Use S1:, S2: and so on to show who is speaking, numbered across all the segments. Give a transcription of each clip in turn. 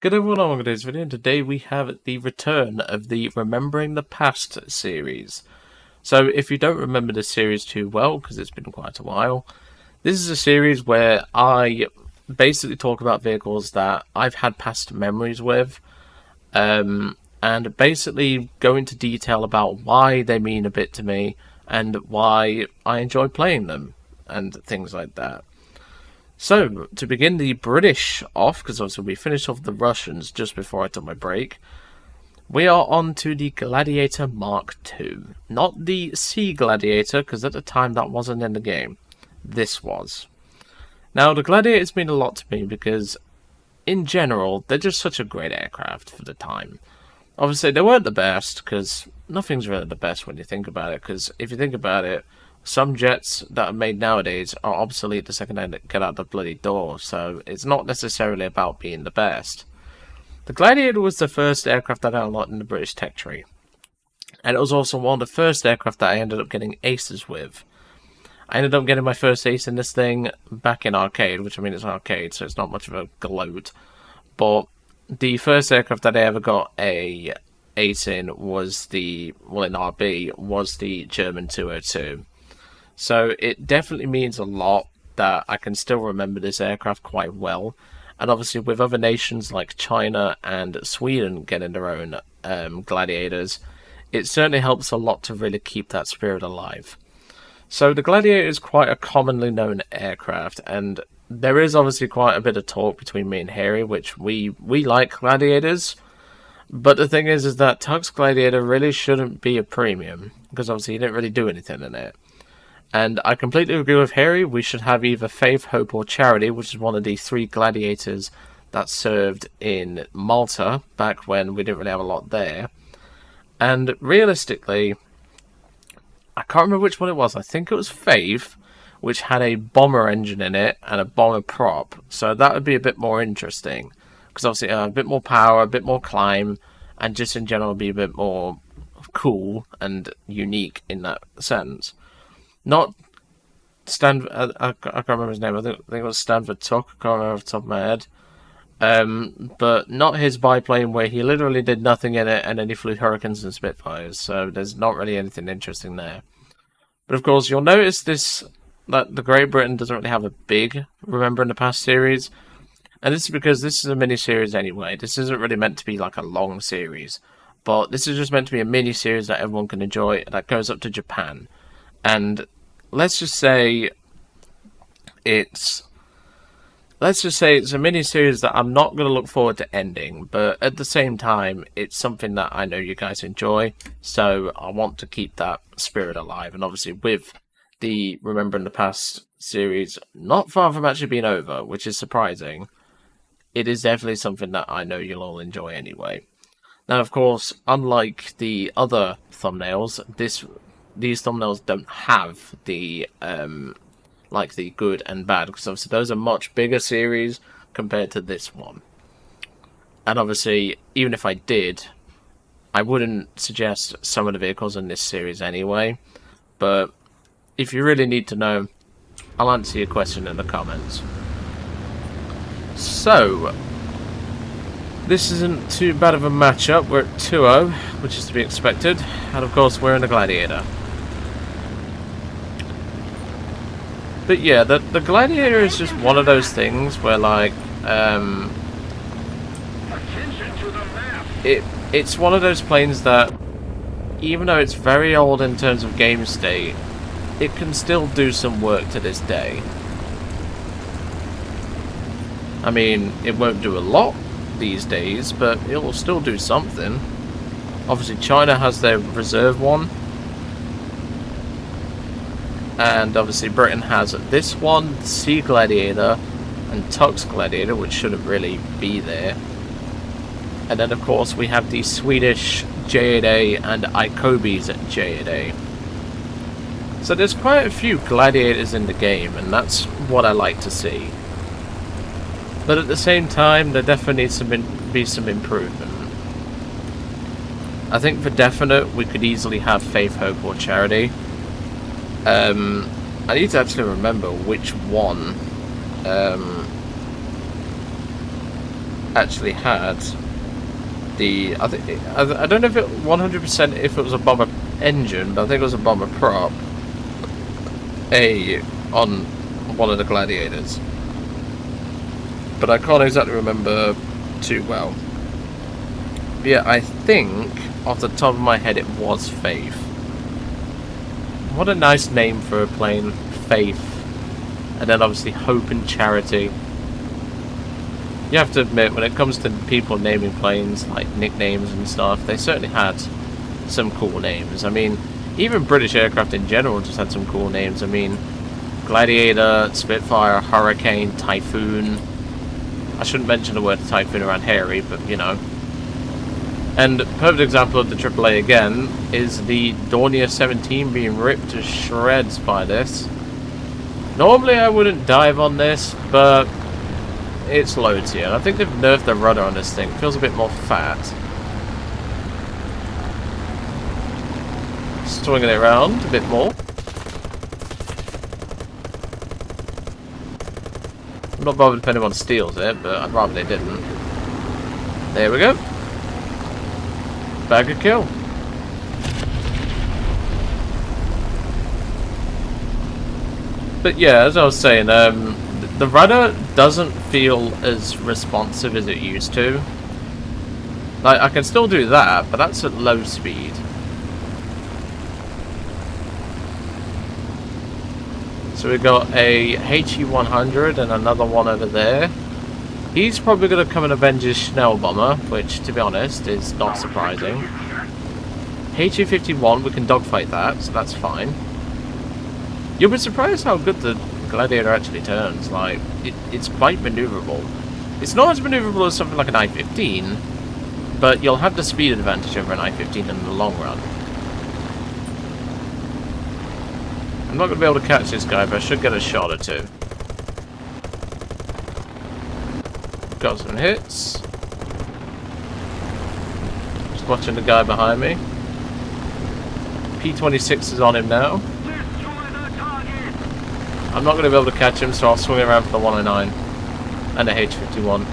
S1: Good everyone, I'm going to do this video, and today we have the return of the Remembering the Past series. So if you don't remember the series too well, because it's been quite a while, this is a series where I basically talk about vehicles that I've had past memories with, and basically go into detail about why they mean a bit to me, and why I enjoy playing them, and things like that. So, to begin the British off, because obviously we finished off the Russians just before I took my break, we are on to the Gladiator Mark II. Not the Sea Gladiator, because at the time that wasn't in the game. This was. Now, the Gladiators mean a lot to me because, in general, they're just such a great aircraft for the time. Obviously, they weren't the best, because nothing's really the best when you think about it, because if you think about it, some jets that are made nowadays are obsolete the second they get out the bloody door, so it's not necessarily about being the best. The Gladiator was the first aircraft that I unlocked in the British tech tree, and it was also one of the first aircraft that I ended up getting aces with. I ended up getting my first ace in this thing back in arcade, which I mean it's arcade, so it's not much of a gloat, but the first aircraft that I ever got a ace in was in RB, was the German 202. So it definitely means a lot that I can still remember this aircraft quite well. And obviously with other nations like China and Sweden getting their own Gladiators, it certainly helps a lot to really keep that spirit alive. So the Gladiator is quite a commonly known aircraft, and there is obviously quite a bit of talk between me and Harry, which we like Gladiators. But the thing is that Tug's Gladiator really shouldn't be a premium, because obviously he didn't really do anything in it. And I completely agree with Harry, we should have either Faith, Hope or Charity, which is one of the three gladiators that served in Malta, back when we didn't really have a lot there. And realistically, I can't remember which one it was, I think it was Faith, which had a bomber engine in it and a bomber prop, so that would be a bit more interesting. Because obviously a bit more power, a bit more climb, and just in general be a bit more cool and unique in that sense. Not Stanford, I can't remember his name, I think it was Stanford Tuck, I can't remember off the top of my head. But not his biplane where he literally did nothing in it and then he flew Hurricanes and Spitfires, so there's not really anything interesting there. But of course, you'll notice that the Great Britain doesn't really have a big Remember in the Past series, and this is because this is a mini-series anyway. This isn't really meant to be like a long series, but this is just meant to be a mini-series that everyone can enjoy that goes up to Japan. And let's just say it's a mini-series that I'm not going to look forward to ending, but at the same time, it's something that I know you guys enjoy, so I want to keep that spirit alive. And obviously with the Remembering the Past series not far from actually being over, which is surprising, it is definitely something that I know you'll all enjoy anyway. Now, of course, unlike the other thumbnails, these thumbnails don't have the like the good and bad, because obviously those are much bigger series compared to this one. And obviously, even if I did, I wouldn't suggest some of the vehicles in this series anyway. But if you really need to know, I'll answer your question in the comments. So, this isn't too bad of a matchup. We're at 2-0, which is to be expected. And of course, we're in a Gladiator. But yeah, the Gladiator is just one of those things where, like, it's one of those planes that, even though it's very old in terms of game state, it can still do some work to this day. I mean, it won't do a lot these days, but it will still do something. Obviously, China has their reserve one. And obviously Britain has this one, Sea Gladiator, and Tug's Gladiator, which shouldn't really be there. And then of course we have the Swedish J8A and Icobe's J8A. So there's quite a few Gladiators in the game, and that's what I like to see. But at the same time, there definitely needs to be some improvement. I think for definite, we could easily have Faith, Hope or Charity. I need to actually remember which one actually had the I don't know if it 100% if it was a bomber engine, but I think it was a bomber prop on one of the Gladiators. But I can't exactly remember too well. But yeah, I think off the top of my head it was Faith. What a nice name for a plane, Faith. And then obviously Hope and Charity. You have to admit, when it comes to people naming planes, like nicknames and stuff, they certainly had some cool names. I mean, even British aircraft in general just had some cool names. I mean, Gladiator, Spitfire, Hurricane, Typhoon. I shouldn't mention the word Typhoon around Harry, but you know. And a perfect example of the AAA again is the Dornier 17 being ripped to shreds by this. Normally I wouldn't dive on this, but it's low tier. I think they've nerfed the rudder on this thing. It feels a bit more fat. Swinging it around a bit more. I'm not bothered if anyone steals it, but I'd rather they didn't. There we go. Bag of kill. But yeah, as I was saying, the rudder doesn't feel as responsive as it used to. Like, I can still do that, but that's at low speed. So we've got a HE-100 and another one over there. He's probably going to come and avenge his Schnell bomber, which, to be honest, is not surprising. HE-51, we can dogfight that, so that's fine. You'll be surprised how good the Gladiator actually turns. Like, it's quite maneuverable. It's not as maneuverable as something like an I-15, but you'll have the speed advantage over an I-15 in the long run. I'm not going to be able to catch this guy, but I should get a shot or two. Got some hits. Just watching the guy behind me. P-26 is on him now. I'm not going to be able to catch him, so I'll swing around for the 109 and the H-51.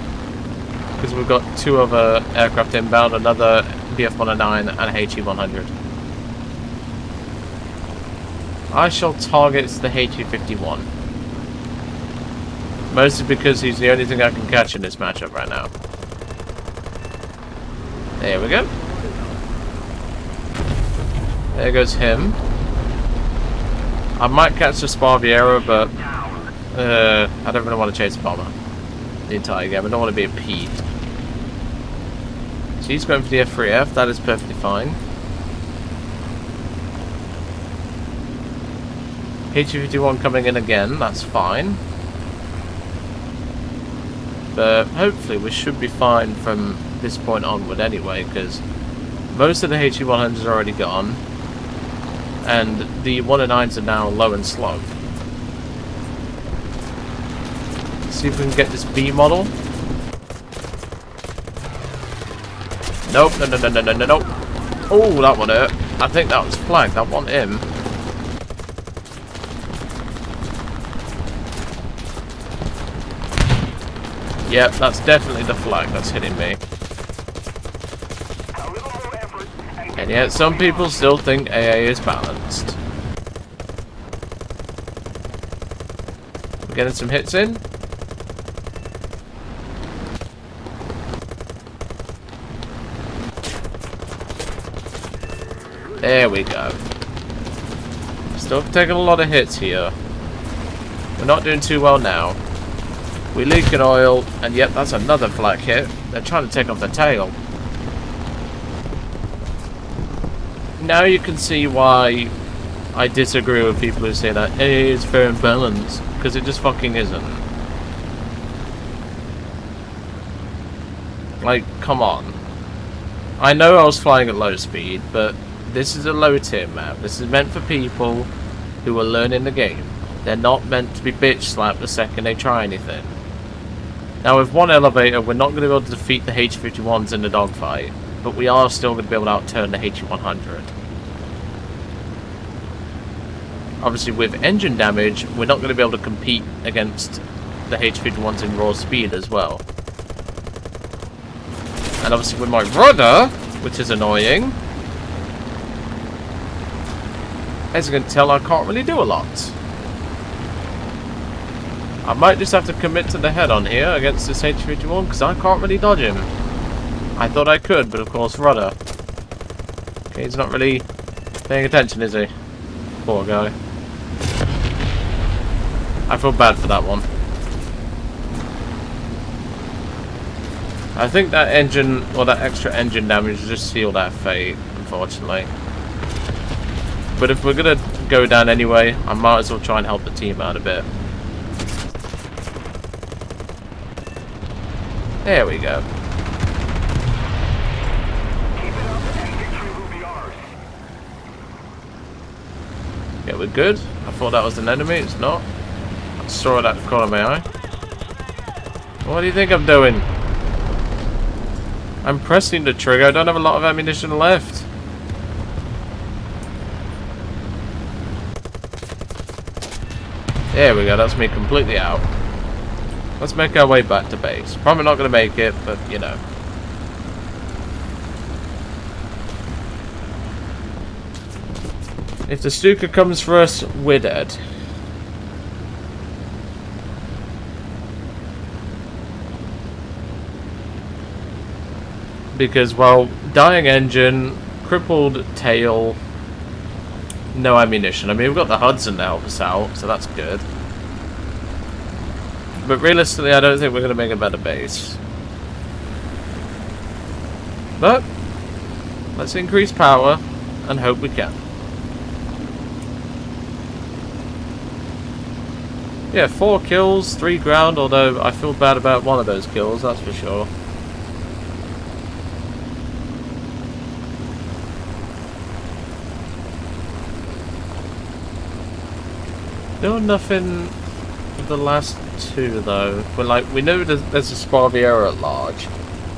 S1: Because we've got two other aircraft inbound, another BF-109 and a HE-100. I shall target the HE-51. Mostly because he's the only thing I can catch in this matchup right now. There we go. There goes him. I might catch the Sparviero, but I don't really want to chase a bomber the entire game. I don't want to be impeded. So he's going for the F3F. That is perfectly fine. HE-51 coming in again. That's fine. But hopefully we should be fine from this point onward anyway, because most of the HE-100s are already gone. And the 109s are now low and slow. Let's see if we can get this B model. Nope, no. Oh, that one hurt. I think that was flagged. That wasn't him. Yep, that's definitely the flag that's hitting me. And yet, some people still think AA is balanced. We're getting some hits in. There we go. Still taking a lot of hits here. We're not doing too well now. We leak in oil, and yep, that's another flak hit. They're trying to take off the tail. Now you can see why I disagree with people who say that AA is fair and balanced, because it just fucking isn't. Like, come on. I know I was flying at low speed, but this is a low tier map. This is meant for people who are learning the game. They're not meant to be bitch slapped the second they try anything. Now with one elevator, we're not going to be able to defeat the H-51s in the dogfight, but we are still going to be able to outturn the H-100. Obviously with engine damage, we're not going to be able to compete against the H-51s in raw speed as well. And obviously with my rudder, which is annoying, as you can tell, I can't really do a lot. I might just have to commit to the head-on here against this H-51, because I can't really dodge him. I thought I could, but of course rudder. Okay, he's not really paying attention, is he? Poor guy. I feel bad for that one. I think that engine, or that extra engine damage just sealed our fate, unfortunately. But if we're gonna go down anyway, I might as well try and help the team out a bit. There we go. Yeah, we're good. I thought that was an enemy, it's not. I saw it at the corner of my eye. What do you think I'm doing? I'm pressing the trigger, I don't have a lot of ammunition left. There we go, that's me completely out. Let's make our way back to base. Probably not going to make it, but you know. If the Stuka comes for us, we're dead. Because, well, dying engine, crippled tail, no ammunition. I mean, we've got the Hudson to help us out, so that's good. But realistically, I don't think we're going to make a better base. But, let's increase power and hope we can. Yeah, 4 kills, 3 ground, although I feel bad about one of those kills, that's for sure. Still nothing with the last 2 though. We're like, we know there's a Sparviera at large,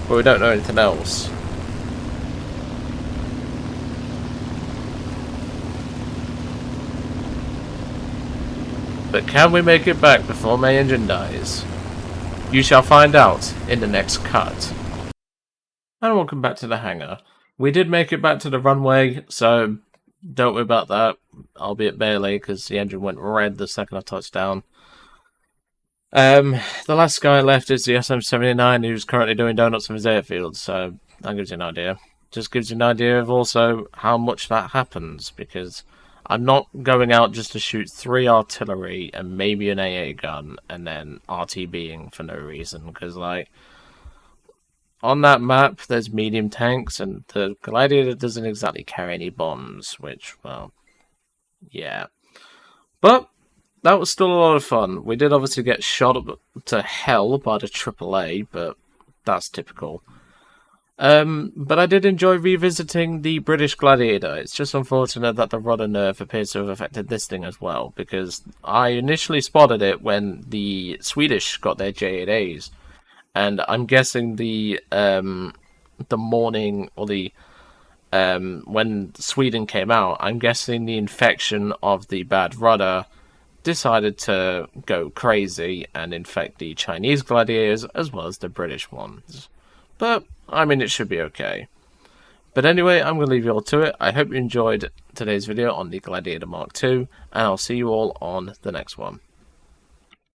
S1: but we don't know anything else. But can we make it back before my engine dies? You shall find out in the next cut. And welcome back to the hangar. We did make it back to the runway, so don't worry about that. Albeit barely, because the engine went red the second I touched down. The last guy left is the SM-79, who's currently doing donuts on his airfield, so that gives you an idea. Just gives you an idea of also how much that happens, because I'm not going out just to shoot 3 artillery and maybe an AA gun, and then RTBing for no reason, because, like, on that map, there's medium tanks, and the Gladiator doesn't exactly carry any bombs, which, well, yeah. But that was still a lot of fun. We did obviously get shot up to hell by the AAA, but that's typical. But I did enjoy revisiting the British Gladiator. It's just unfortunate that the rudder nerf appears to have affected this thing as well, because I initially spotted it when the Swedish got their J8As. And I'm guessing the morning, or the when Sweden came out, I'm guessing the infection of the bad rudder decided to go crazy and infect the Chinese Gladiators as well as the British ones. But, I mean, it should be okay. But anyway, I'm going to leave you all to it. I hope you enjoyed today's video on the Gladiator Mark II, and I'll see you all on the next one.